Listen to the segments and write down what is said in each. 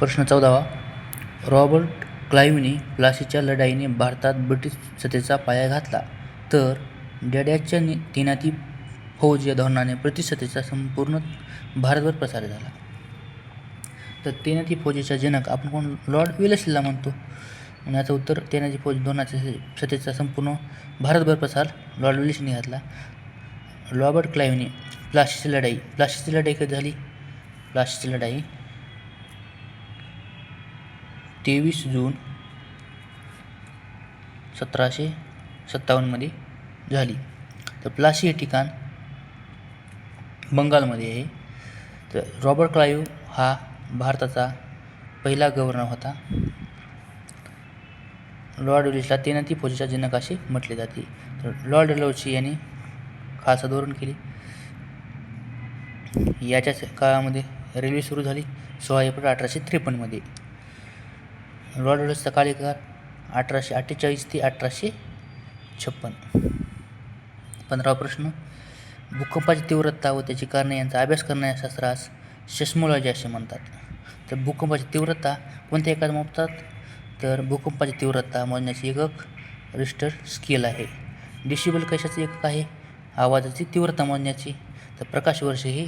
प्रश्न 14वा. रॉबर्ट क्लाईव्हने प्लासीच्या लढाईने भारतात ब्रिटिश सत्तेचा पाया घातला, तर डॅड्याच्या तैनाती फौज या धोरणाने ब्रिटिश सत्तेचा संपूर्ण भारतभर प्रसार झाला. तर तैनाती फौजेचा जनक आपण कोण? लॉर्ड वेलेस्लीला म्हणतो. आणि याचं उत्तर तैनाती फौज धोरणाच्या सत्तेचा संपूर्ण भारतभर प्रसार लॉर्ड वेलेस्लीने घातला. रॉबर्ट क्लाईव्हने प्लासीची लढाई कधी झाली? प्लासीची लढाई 23 जून 1757 मध्ये झाली. तर प्लासी हे ठिकाण बंगालमध्ये आहे. तर रॉबर्ट क्लाईव्ह हा भारताचा पहिला गव्हर्नर होता. लॉर्ड वेलेस्लीला तैनाती फौजेचा जनक असे म्हटले जाते. तर लॉर्ड डलहौसी यांनी खालसा धोरण केले. याच्याच काळामध्ये रेल्वे सुरू झाली 16 एप्रिल 1853 मध्ये. लॉर्ड डलहौसीचा कार्यकाळ 1848 ते 1856. 15वा प्रश्न. भूकंपाची तीव्रता व त्याची कारणे यांचा अभ्यास करणाऱ्या शास्त्रास सेस्मोलॉजी असे म्हणतात. तर भूकंपाची तीव्रता कोणत्या एककात मोजतात? तर भूकंपाची तीव्रता मोजण्याचे एकक रिश्टर स्केल आहे. डेसिबल कशाचे एकक आहे? आवाजाची तीव्रता मोजण्याची. तर प्रकाशवर्ष हे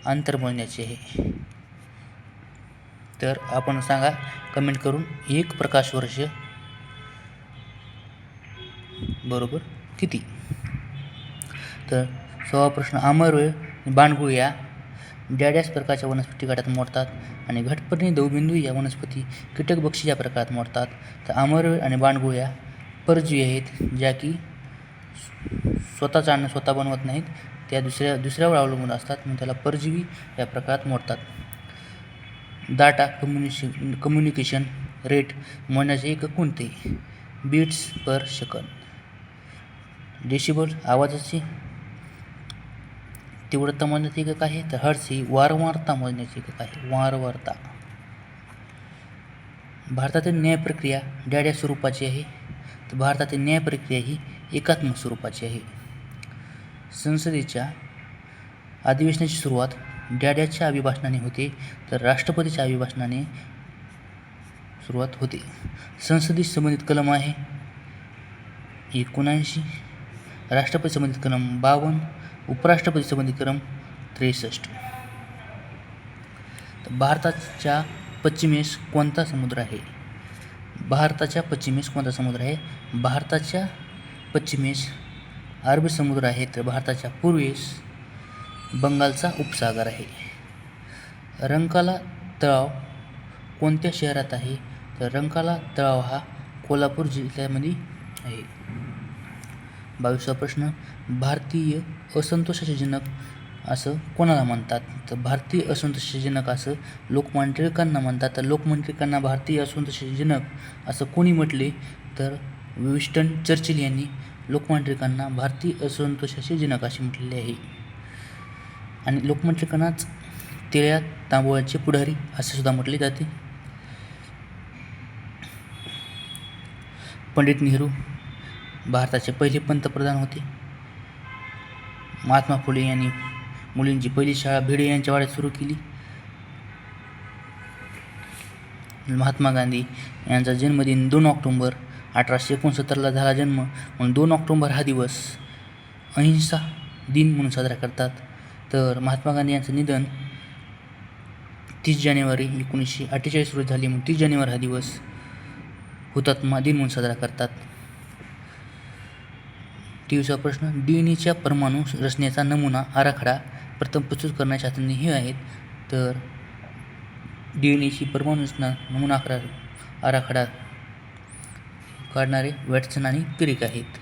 अंतर मोजण्याचे आहे. तर आपण सांगा कमेंट करून, एक प्रकाशवर्ष बरोबर किती? तर 16वा प्रश्न. आमरवेल बांडगुळ या डॅडॅश प्रकारच्या वनस्पती गटात मोडतात आणि घटपर्णी दवबिंदू या वनस्पती कीटकभक्षी या प्रकारात मोडतात. तर आमरवेल आणि बांडगुळ या परजीवी आहेत, ज्या की स्वतःचं अन्न स्वतः बनवत नाहीत, त्या दुसऱ्यावर अवलंबून असतात, म्हणून त्याला परजीवी या प्रकारात मोडतात. डाटा कम्युनिकेशन रेट मोजण्याचे एकक कोणते? Beats per second. डेसिबल आवाजाची तीव्रता मोजण्याचे एकक आहे. तर हर्ट्झ ही वारंवारता मोजण्याचे एकक आहे. वारंवारता. भारतातील न्यायप्रक्रिया डॅड्या स्वरूपाची आहे. तर भारतातील न्यायप्रक्रिया ही एकात्मक स्वरूपाची आहे. संसदेच्या अधिवेशनाची सुरुवात डॅड्याच्या अभिभाषणाने होते, तर राष्ट्रपतीच्या अभिभाषणाने सुरुवात होते. संसदेशी संबंधित कलम आहे 79, राष्ट्रपती संबंधित कलम 52, उपराष्ट्रपती संबंधित कलम 63. तर भारताच्या पश्चिमेस कोणता समुद्र आहे? भारताच्या पश्चिमेस कोणता समुद्र आहे? भारताच्या पश्चिमेस अरबी समुद्र आहे. तर भारताच्या पूर्वेस बंगालचा उपसागर आहे. रंकाळा तलाव कोणत्या शहरात आहे? तर रंकाळा तलाव हा कोल्हापूर जिल्ह्यामध्ये आहे. 22वा प्रश्न. भारतीय असंतोषाचे जनक असं कोणाला म्हणतात? तर भारतीय असंतोषाचे जनक असं लोकमान्य टिळकांना म्हणतात. तर लोकमान्य टिळकांना भारतीय असंतोषाचे जनक असं कोणी म्हटले? तर विन्स्टन चर्चिल यांनी लोकमान्य टिळकांना भारतीय असंतोषाचे जनक असे म्हटलेले आहे. आणि लोकमान्य टिळकांनाच तेल्या तांबोळाचे पुढारी असे सुद्धा म्हटले जाते. पंडित नेहरू भारताचे पहिले पंतप्रधान होते. महात्मा फुले यांनी मुलींची पहिली शाळा भिडे यांच्या वाड्यात सुरू केली. महात्मा गांधी यांचा जन्मदिन 2 ऑक्टोबर 1869 झाला जन्म, म्हणून 2 ऑक्टोबर हा दिवस अहिंसा दिन म्हणून साजरा करतात. तर महात्मा गांधी यांचं निधन 30 जानेवारी 1948 रोजी झाले, म्हणून 30 जानेवारी हा दिवस हुतात्मा दिन म्हणून साजरा करतात. 23वा प्रश्न. डीएनएच्या परमाणु रचनेचा नमुना आराखडा प्रथम प्रस्तुत करणारे शास्त्रज्ञ हे आहेत. तर डीएनएची परमाणु रचना नमुना आराखडा काढणारे वॅटसन आणि क्रिक आहेत.